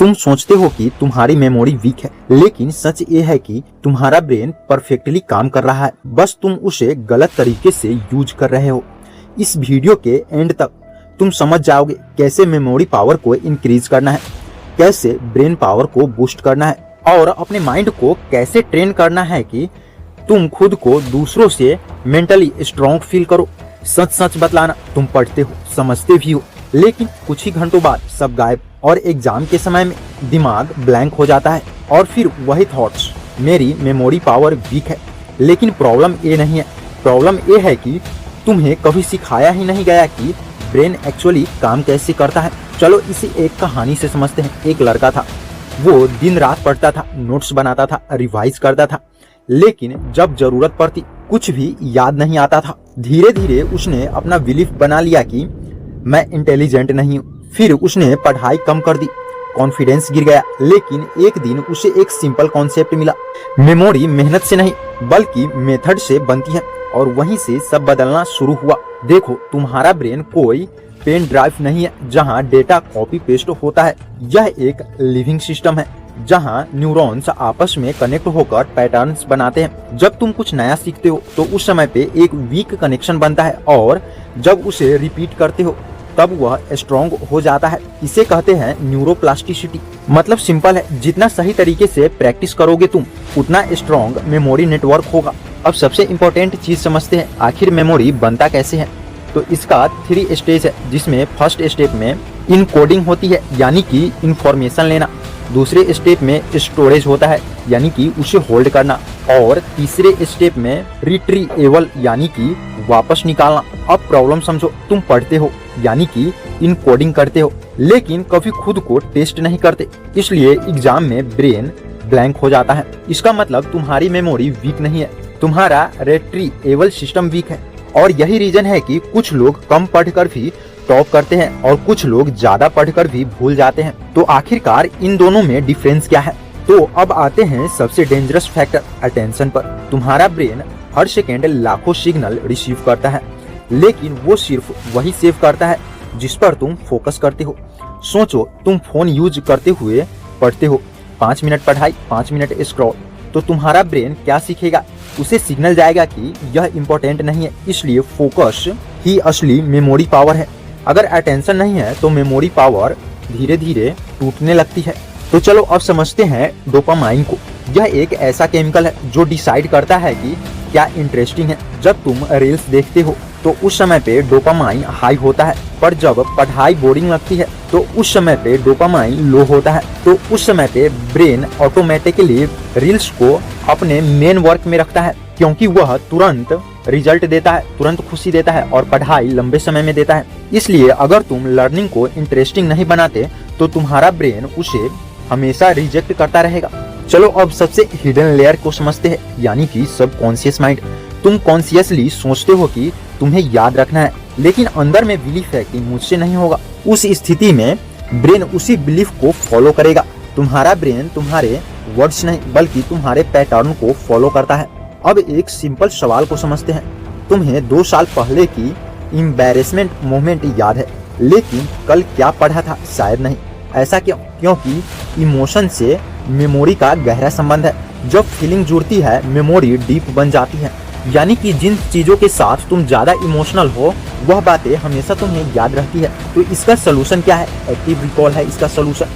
तुम सोचते हो कि तुम्हारी मेमोरी वीक है, लेकिन सच ये है कि तुम्हारा ब्रेन परफेक्टली काम कर रहा है, बस तुम उसे गलत तरीके से यूज कर रहे हो। इस वीडियो के एंड तक तुम समझ जाओगे कैसे मेमोरी पावर को इंक्रीज करना है, कैसे ब्रेन पावर को बूस्ट करना है और अपने माइंड को कैसे ट्रेन करना है कि तुम खुद को दूसरों से मेंटली स्ट्रॉन्ग फील करो। सच सच बतलाना, तुम पढ़ते हो, समझते भी हो, लेकिन कुछ ही घंटों बाद सब गायब और एग्जाम के समय में दिमाग ब्लैंक हो जाता है और फिर वही थॉट्स, मेरी मेमोरी पावर वीक है। लेकिन प्रॉब्लम ये नहीं है, प्रॉब्लम ये है कि तुम्हें कभी सिखाया ही नहीं गया कि ब्रेन एक्चुअली काम कैसे करता है। चलो इसी एक कहानी से समझते हैं। एक लड़का था, वो दिन रात पढ़ता था, नोट्स बनाता था, रिवाइज करता था, लेकिन जब जरूरत पड़ती कुछ भी याद नहीं आता था। धीरे धीरे उसने अपना बिलीफ बना लिया कि मैं इंटेलिजेंट नहीं हूँ। फिर उसने पढ़ाई कम कर दी, कॉन्फिडेंस गिर गया। लेकिन एक दिन उसे एक सिंपल कॉन्सेप्ट मिला, मेमोरी मेहनत से नहीं बल्कि मेथड से बनती है, और वहीं से सब बदलना शुरू हुआ। देखो, तुम्हारा ब्रेन कोई पेन ड्राइव नहीं है जहां डेटा कॉपी पेस्ट होता है। यह एक लिविंग सिस्टम है जहां न्यूरॉन्स आपस में कनेक्ट होकर पैटर्न्स बनाते हैं। जब तुम कुछ नया सीखते हो तो उस समय पे एक वीक कनेक्शन बनता है, और जब उसे रिपीट करते हो तब वह स्ट्रॉन्ग हो जाता है। इसे कहते हैं न्यूरोप्लास्टिसिटी। मतलब सिंपल है, जितना सही तरीके से प्रैक्टिस करोगे तुम, उतना स्ट्रॉन्ग मेमोरी नेटवर्क होगा। अब सबसे इम्पोर्टेंट चीज समझते हैं, आखिर मेमोरी बनता कैसे है। तो इसका 3 स्टेज है, जिसमें फर्स्ट स्टेप में इनकोडिंग होती है, यानी कि इंफॉर्मेशन लेना। दूसरे स्टेप में स्टोरेज होता है, यानी कि उसे होल्ड करना, और तीसरे स्टेप में रिट्रीएबल, यानी कि वापस निकालना। अब प्रॉब्लम समझो, तुम पढ़ते हो यानी कि इनकोडिंग करते हो, लेकिन कभी खुद को टेस्ट नहीं करते, इसलिए एग्जाम में ब्रेन ब्लैंक हो जाता है। इसका मतलब तुम्हारी मेमोरी वीक नहीं है, तुम्हारा रिट्रीएबल सिस्टम वीक है। और यही रीजन है कि कुछ लोग कम पढ़कर भी टॉप करते हैं और कुछ लोग ज्यादा पढ़कर भी भूल जाते हैं। तो आखिरकार इन दोनों में डिफरेंस क्या है? तो अब आते हैं सबसे डेंजरस फैक्टर, अटेंशन पर। तुम्हारा ब्रेन हर सेकेंड लाखों सिग्नल रिसीव करता है, लेकिन वो सिर्फ वही सेव करता है जिस पर तुम फोकस करते हो। सोचो, तुम फोन यूज करते हुए पढ़ते हो, 5 मिनट पढ़ाई, 5 मिनट स्क्रॉल, तो तुम्हारा ब्रेन क्या सीखेगा? उसे सिग्नल जाएगा कि यह इम्पोर्टेंट नहीं है, इसलिए फोकस ही असली मेमोरी पावर है। अगर अटेंशन नहीं है तो मेमोरी पावर धीरे धीरे टूटने लगती है। तो चलो अब समझते हैं डोपामाइन को। यह एक ऐसा केमिकल है जो डिसाइड करता है कि क्या इंटरेस्टिंग है। जब तुम रील्स देखते हो तो उस समय पे डोपामाइन हाई होता है, पर जब पढ़ाई बोरिंग लगती है तो उस समय पे डोपामाइन लो होता है। तो उस समय पे ब्रेन ऑटोमेटिकली रील्स को अपने मेन वर्क में रखता है, क्योंकि वह तुरंत रिजल्ट देता है, तुरंत खुशी देता है, और पढ़ाई लंबे समय में देता है। इसलिए अगर तुम लर्निंग को इंटरेस्टिंग नहीं बनाते तो तुम्हारा ब्रेन उसे हमेशा रिजेक्ट करता रहेगा। चलो अब सबसे हिडन लेयर को समझते हैं, यानी कि सबकॉन्शियस माइंड। तुम कॉन्शियसली सोचते हो कि तुम्हें याद रखना है, लेकिन अंदर में बिलीफ है कि मुझसे नहीं होगा। उस स्थिति में ब्रेन उसी बिलीफ को फॉलो करेगा। तुम्हारा ब्रेन तुम्हारे वर्ड्स नहीं बल्कि तुम्हारे पैटर्न को फॉलो करता है। अब एक सिंपल सवाल को समझते हैं। तुम्हें 2 साल पहले की एम्बैरेसमेंट मोमेंट याद है, लेकिन कल क्या पढ़ा था शायद नहीं। ऐसा क्यों? क्योंकि इमोशन से मेमोरी का गहरा संबंध है। जब फीलिंग जुड़ती है, मेमोरी डीप बन जाती है, यानी कि जिन चीजों के साथ तुम ज्यादा इमोशनल हो वह बातें हमेशा तुम्हें याद रहती है। तो इसका सोल्यूशन क्या है? एक्टिव रिकॉल है इसका सोल्यूशन।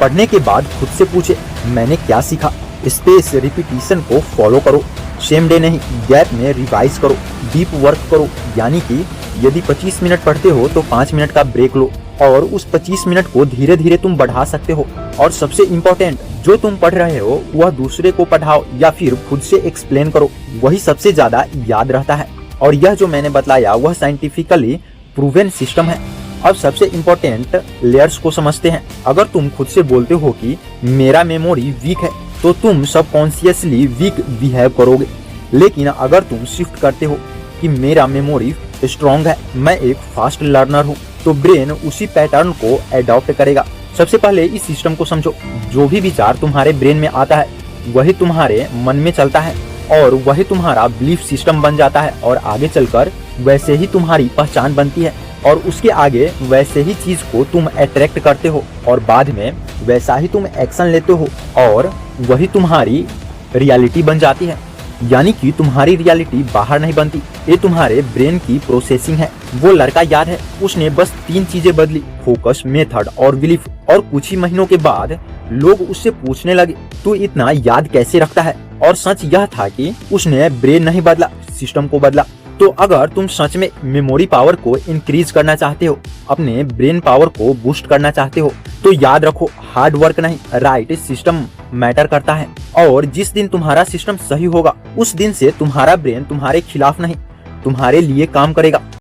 पढ़ने के बाद खुद से पूछे, मैंने क्या सीखा? स्पेस रिपीटिशन को फॉलो करो, सेम डे नहीं, गैप में रिवाइज करो, डीप वर्क करो, यानी कि यदि 25 मिनट पढ़ते हो तो 5 मिनट का ब्रेक लो, और उस 25 मिनट को धीरे धीरे तुम बढ़ा सकते हो। और सबसे इम्पोर्टेंट, जो तुम पढ़ रहे हो वह दूसरे को पढ़ाओ या फिर खुद से एक्सप्लेन करो, वही सबसे ज्यादा याद रहता है। और यह जो मैंने बतलाया वह साइंटिफिकली प्रूवन सिस्टम है। अब सबसे इम्पोर्टेंट लेयर्स को समझते हैं। अगर तुम खुद से बोलते हो कि मेरा मेमोरी वीक है, तो तुम सबकॉन्शियसली वीक बिहेव करोगे। लेकिन अगर तुम शिफ्ट करते हो कि मेरा मेमोरी स्ट्रॉन्ग है, मैं एक फास्ट लर्नर हूँ, तो ब्रेन उसी पैटर्न को एडॉप्ट करेगा। सबसे पहले इस सिस्टम को समझो। जो भी विचार तुम्हारे ब्रेन में आता है वही तुम्हारे मन में चलता है, और वही तुम्हारा बिलीफ सिस्टम बन जाता है, और आगे चलकर वैसे ही तुम्हारी पहचान बनती है। और उसके आगे वैसे ही चीज को तुम अट्रैक्ट करते हो और बाद में वैसा ही तुम एक्शन लेते हो और वही तुम्हारी रियलिटी बन जाती है। यानी कि तुम्हारी रियलिटी बाहर नहीं बनती, ये तुम्हारे ब्रेन की प्रोसेसिंग है। वो लड़का याद है, उसने बस 3 चीजें बदली, फोकस, मेथड और बिलीफ। और कुछ ही महीनों के बाद लोग उससे पूछने लगे तू इतना याद कैसे रखता है। और सच यह था कि उसने ब्रेन नहीं बदला, सिस्टम को बदला। तो अगर तुम सच में मेमोरी पावर को इंक्रीज करना चाहते हो, अपने ब्रेन पावर को बूस्ट करना चाहते हो, तो याद रखो हार्ड वर्क नहीं, राइट सिस्टम मैटर करता है। और जिस दिन तुम्हारा सिस्टम सही होगा, उस दिन से तुम्हारा ब्रेन तुम्हारे खिलाफ नहीं, तुम्हारे लिए काम करेगा।